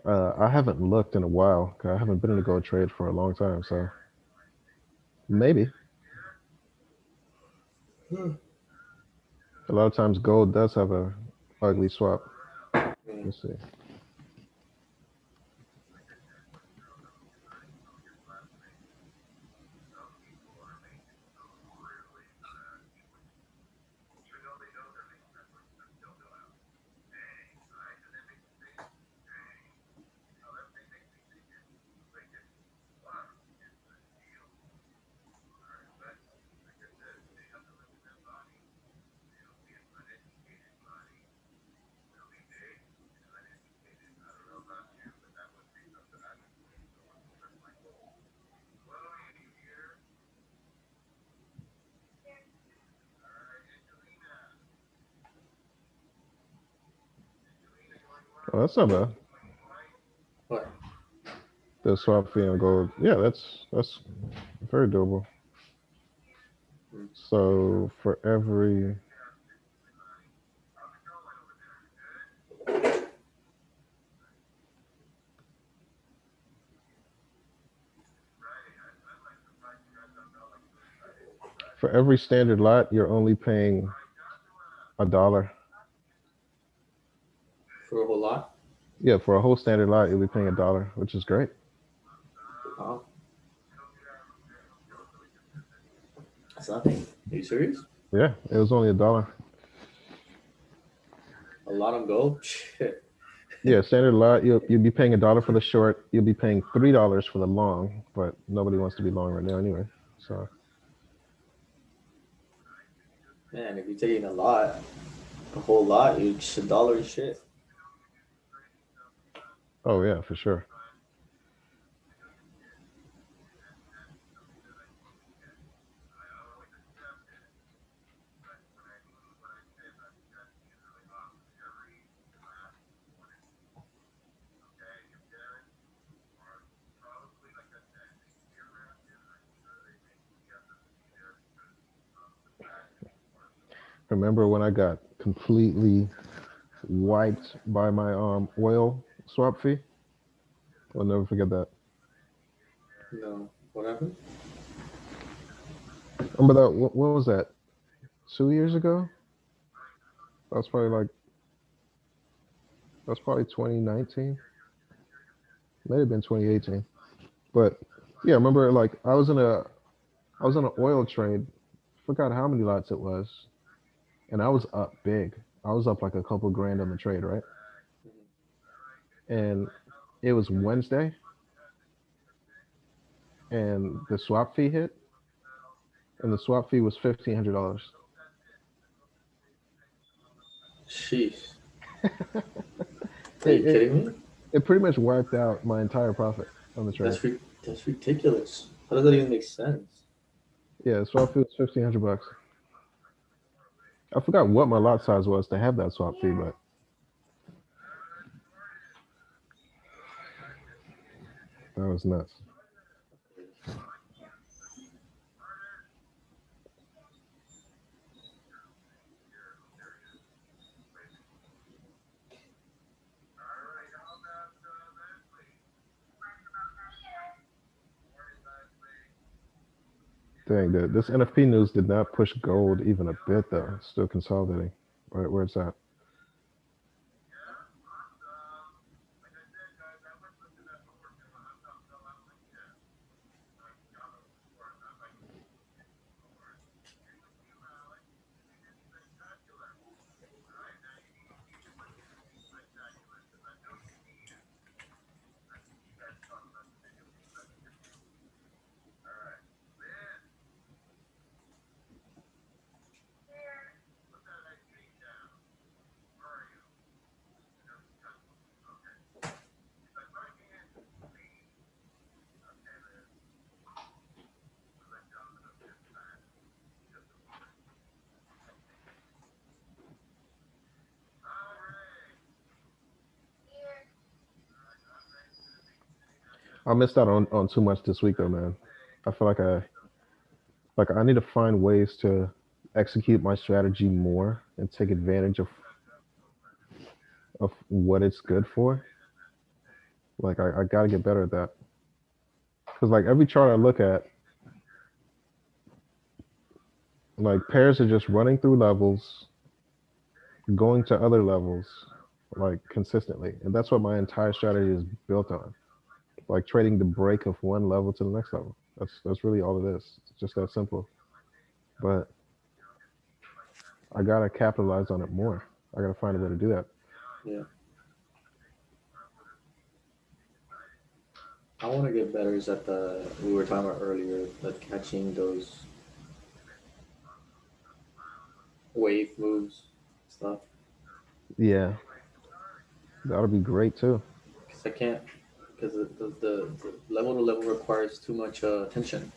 I haven't looked in a while. 'Cause I haven't been in a gold trade for a long time, so maybe. A lot of times gold does have a ugly swap. Let's see. Oh, that's not bad. What? The swap fee on gold. Yeah, that's very doable. So for every standard lot, you're only paying $1. For a whole lot? Yeah, for a whole standard lot, you'll be paying $1, which is great. Wow. That's nothing. Are you serious? Yeah, it was only $1. A lot on go. Shit. Yeah, standard lot. You'll be paying $1 for the short. You'll be paying $3 for the long, but nobody wants to be long right now anyway. So, Man, if you're taking a whole lot, you just $1 is shit. oh yeah, for sure. Remember when I got completely wiped by my oil swap fee? I'll never forget that. No. What happened? Remember that? What was that? 2 years ago? That was probably like that's probably 2019. May have been 2018. But yeah, remember like I was in an oil trade. Forgot how many lots it was, and I was up big. I was up like a couple grand on the trade, right? Mhm. And it was Wednesday, and the swap fee hit, and the swap fee was $1,500. Sheesh. Are It, you it kidding me? it pretty much wiped out my entire profit on the trade. That's ridiculous. How does that even make sense? Yeah, the swap fee was $1,500. I forgot what my lot size was to have that swap fee, but that was nuts. Dang, this NFP news did not push gold even a bit though. Still consolidating. Right where it's at. I missed out on too much this week though, man. I feel like I need to find ways to execute my strategy more and take advantage of what it's good for. Like I gotta get better at that. Cause like every chart I look at, like pairs are just running through levels, going to other levels, like consistently. And that's what my entire strategy is built on. Like trading the break of one level to the next level. That's really all it is. It's just that simple. But I gotta capitalize on it more. I gotta find a way to do that. Yeah. I want to get better is at the we were talking about earlier, at catching those wave moves stuff. Yeah, that'll be great too. Because I can't, because the level to level requires too much attention.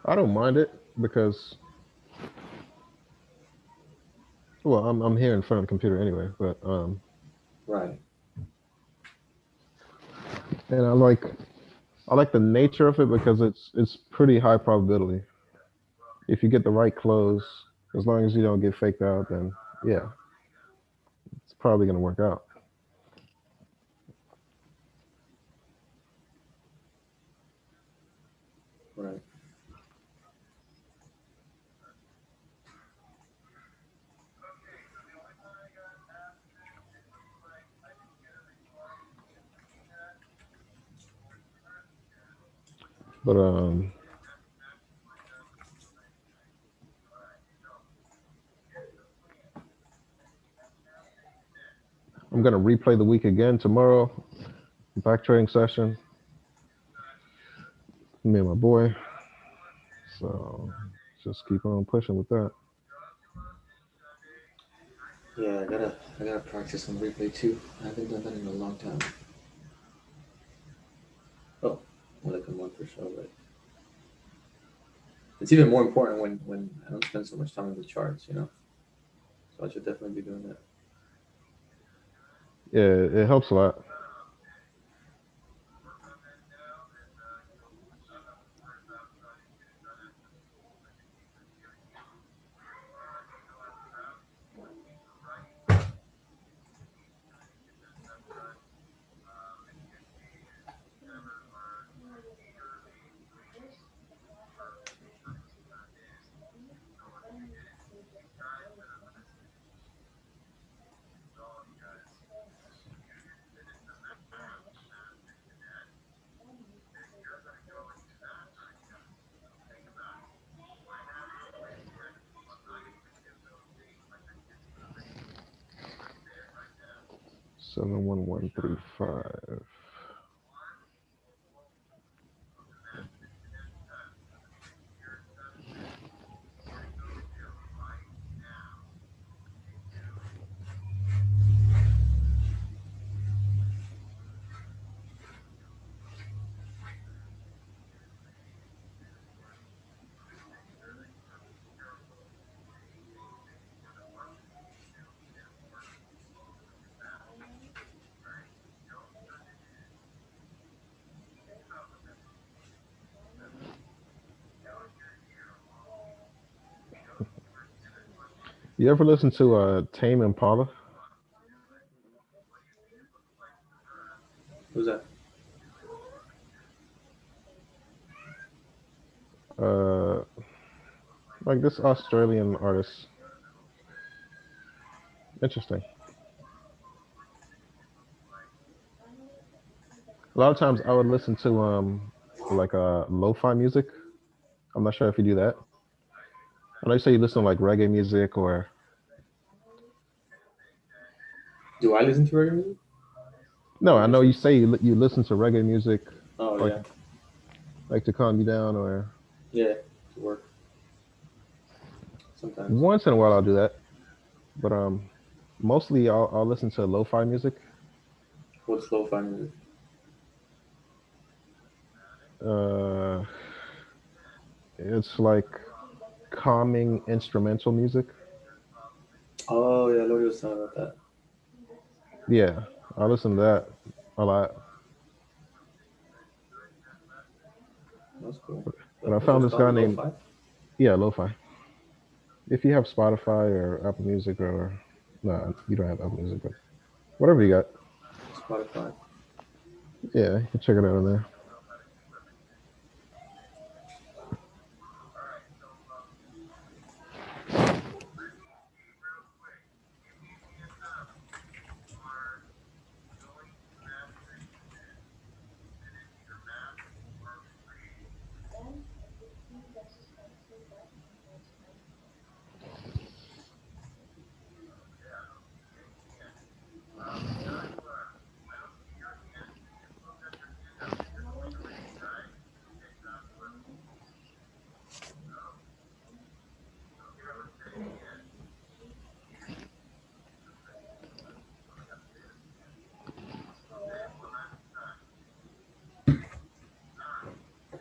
I don't mind it because well, I'm here in front of the computer anyway, but Right. and I like the nature of it because it's pretty high probability. If you get the right close, as long as you don't get faked out, then yeah, it's probably gonna work out. Right. But I'm gonna replay the week again tomorrow. Back trading session. Me and my boy. So just keep on pushing with that. Yeah, I gotta practice on replay too. I haven't done that in a long time. Oh, well, like a month or so, but it's even more important when I don't spend so much time on the charts, you know. So I should definitely be doing that. Yeah, it helps a lot. 71135. You ever listen to Tame Impala? Who's that? Uh, like this Australian artist. Interesting. A lot of times I would listen to like lo-fi music. I'm not sure if you do that. I know you say you listen to like reggae music or Do I listen to reggae music? no. What I do you know say? you say you listen to reggae music Oh like yeah, like to calm you down or yeah, to work sometimes. once in a while I'll do that. But mostly I'll listen to lo-fi music. What's lo-fi music? Uh, it's like calming instrumental music. Oh yeah, Lori was talking about that. Yeah, I listen to that a lot. That's cool. And I It's found just this guy called named lo-fi. yeah, lo-fi. If you have Spotify or Apple Music or no, you don't have Apple Music, but whatever you got, Spotify. yeah, you can check it out on there.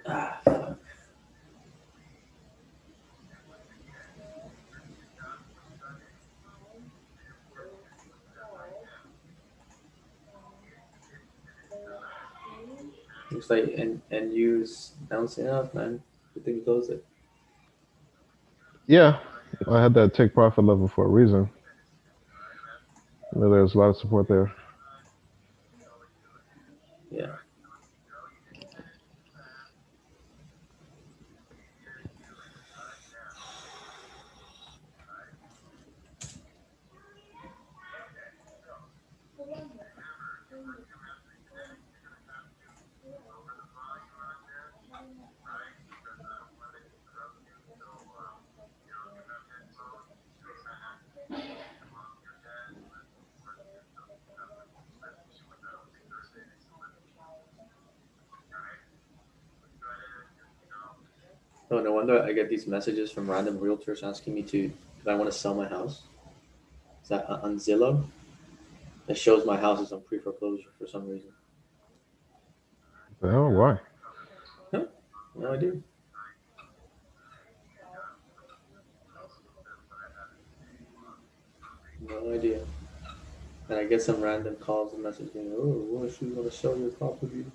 Ah, fuck. Looks like and use bouncing up, man. Good thing you closed it. Yeah, I had that take profit level for a reason. You know, there's a lot of support there. Yeah. Oh, no wonder I get these messages from random realtors asking me to if I want to sell my house. Is that on Zillow? It shows my house is on pre-foreclosure for some reason. The hell? Why? Huh? No idea. No idea. And I get some random calls and messages saying, "Oh, what if you want to sell your property?"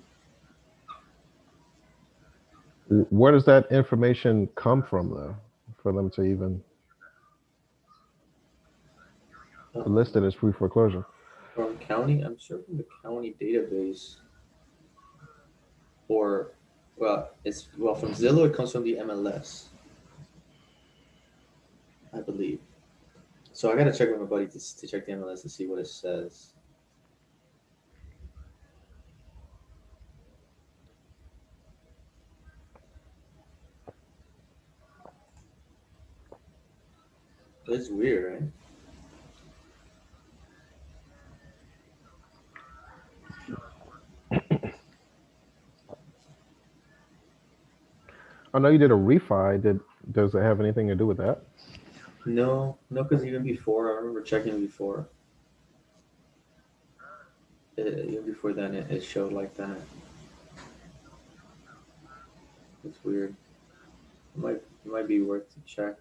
Where does that information come from, though, for them to even list it as pre-foreclosure? From county, I'm sure from the county database, or well from Zillow. It comes from the MLS, I believe. So I gotta check with my buddy to check the MLS to see what it says. It's weird, right? I know you did a refi. Does it have anything to do with that? No, no, because even before, I remember checking before. Even before then, it showed like that. It's weird. It might be worth to check.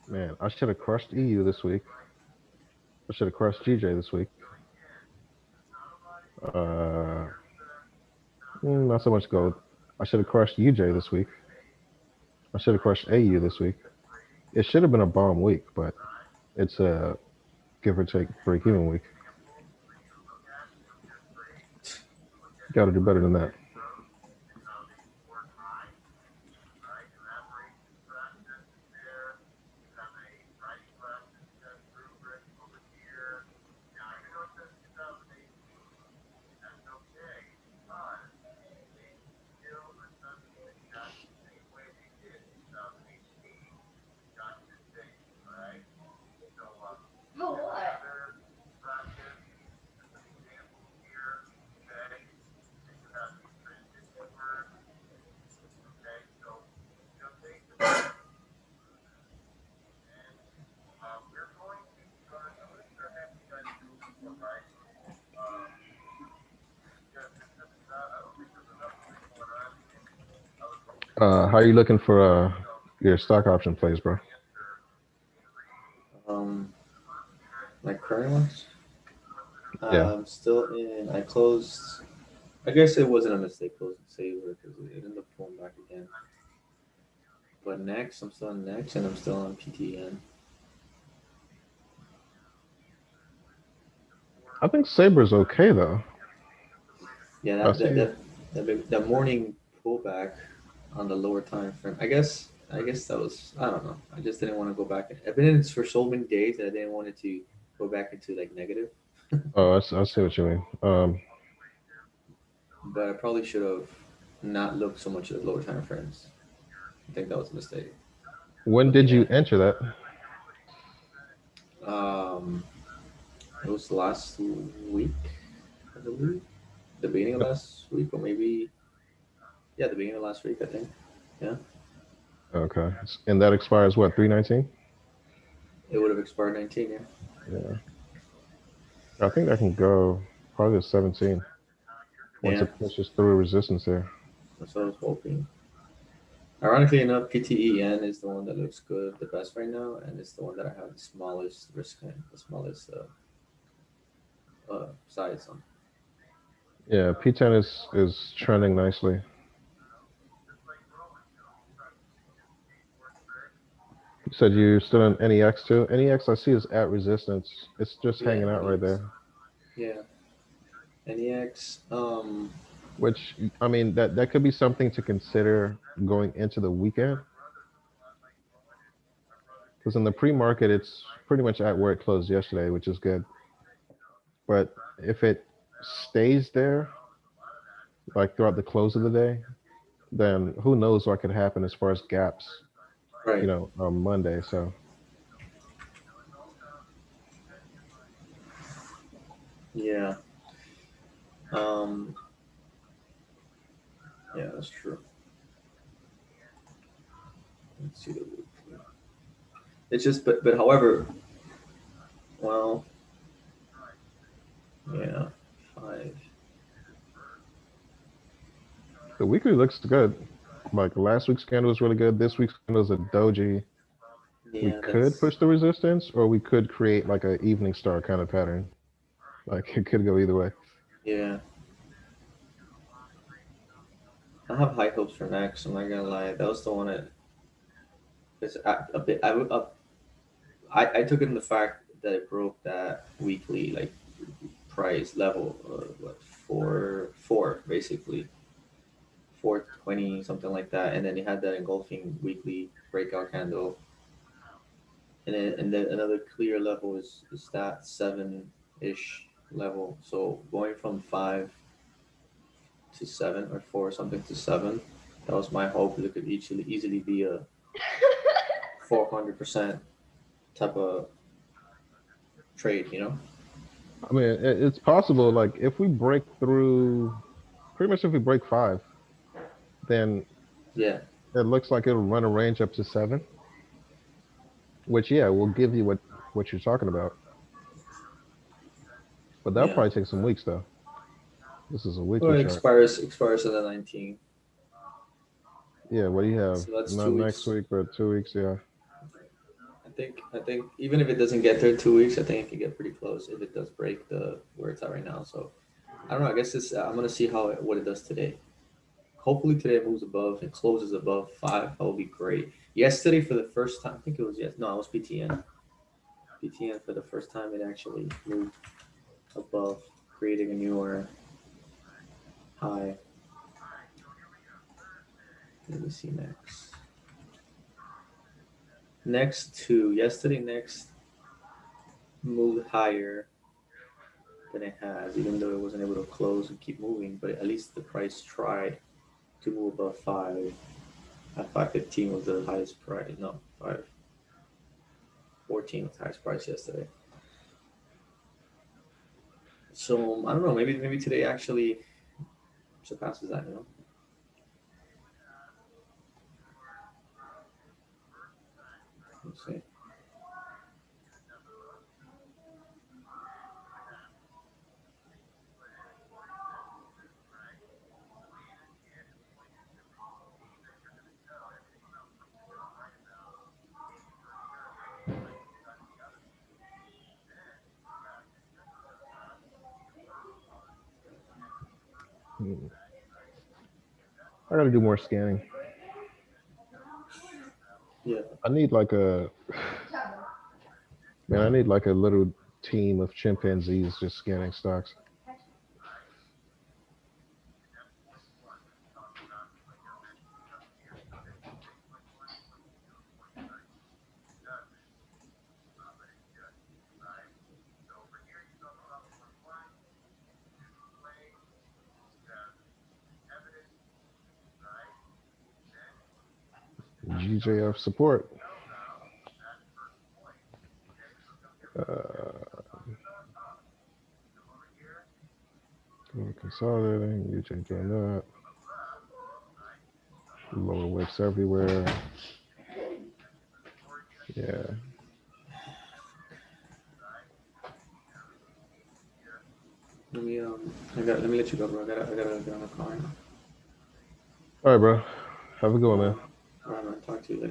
Man, I should have crushed EU this week. I should have crushed GJ this week. Uh, not so much gold. I should have crushed UJ this week. I should have crushed AU this week. It should have been a bomb week, but it's a give or take break even week. Got to do better than that. How are you looking for your stock option plays, bro? Um, my current ones. Yeah. I'm still in. I closed. I guess it wasn't a mistake closing Saver because it ended up pulling back again. But next, I'm still on next, and I'm still on PTN. I think Saber's okay though. Yeah, I that that see. that, that morning pullback on the lower time frame. I guess that was, I don't know. I just didn't want to go back. I've been in this for so many days that I didn't want it to go back into like negative. Oh, I see what you mean. But I probably should have not looked so much at the lower time frames. I think that was a mistake. When did Looking you at enter that? um, it was last week, I believe, the beginning of last week, or maybe the beginning of last week, I think. Yeah, Okay, and that expires what, 3/19? it would have expired 19. Yeah, Yeah, I think that can go probably to 17 once yeah. it pushes through resistance there. That's what I was hoping. Ironically enough, PTEN is the one that looks good the best right now, and it's the one that I have the smallest risk in, the smallest size on. Yeah, P10 is trending nicely. You said you're still in NEX too. NEX I see is at resistance. It's just Yeah, hanging out right NEX. there. Yeah, NEX. Which I mean, that could be something to consider going into the weekend. Because in the pre-market, it's pretty much at where it closed yesterday, which is good. But if it stays there, like throughout the close of the day, then who knows what could happen as far as gaps, Right. on Monday. So Yeah. Um. Yeah, that's true. Let's see the weekly. It's just, but however, well, yeah, five. the weekly looks good. Like last week's candle was really good. This week's candle is a doji. We Yeah, could that's push the resistance, or we could create like a evening star kind of pattern. Like it could go either way. yeah. I have high hopes for next. I'm not gonna lie. That was the one that is a bit. I took it in the fact that it broke that weekly like price level. What, four basically 420 something like that, and then it had that engulfing weekly breakout candle, and then another clear level is that seven ish level. So going from 5 to 7 or four something to seven, that was my hope. It could easily be a 400% type of trade. I mean, it's possible. Like if we break through, pretty much if we break five, then Yeah, it looks like it'll run a range up to seven. Which yeah, will give you what you're talking about. But that'll yeah. probably take some weeks though. This is a Well, weekly it chart. expires on the 19th, Yeah, what do you have? so that's Not 2 weeks. next week, but 2 weeks. Yeah. I think even if it doesn't get there 2 weeks, I think it can get pretty close if it does break the where it's at right now. So I don't know. I guess I'm gonna see what it does today. Hopefully today it moves above and closes above five. That would be great. Yesterday for the first time, I think it was no, it was PTN. PTN for the first time it actually moved above, creating a newer high. Let me see next. Next moved higher than it has, even though it wasn't able to close and keep moving. But at least the price tried to move above five. At 515 was the highest price. No, 514 was the highest price yesterday. So I don't know. Maybe today actually surpasses that. Let's see. Hmm. I gotta do more scanning. Yeah. I need like a man. I need like a little team of chimpanzees just scanning stocks. GJF support. Uh, consolidating. UJ doing that. Lower wicks everywhere. Yeah. Let me let you go, bro. I gotta get on the car now. All right, bro. Have a good one, man. All right, man. Talk to you later.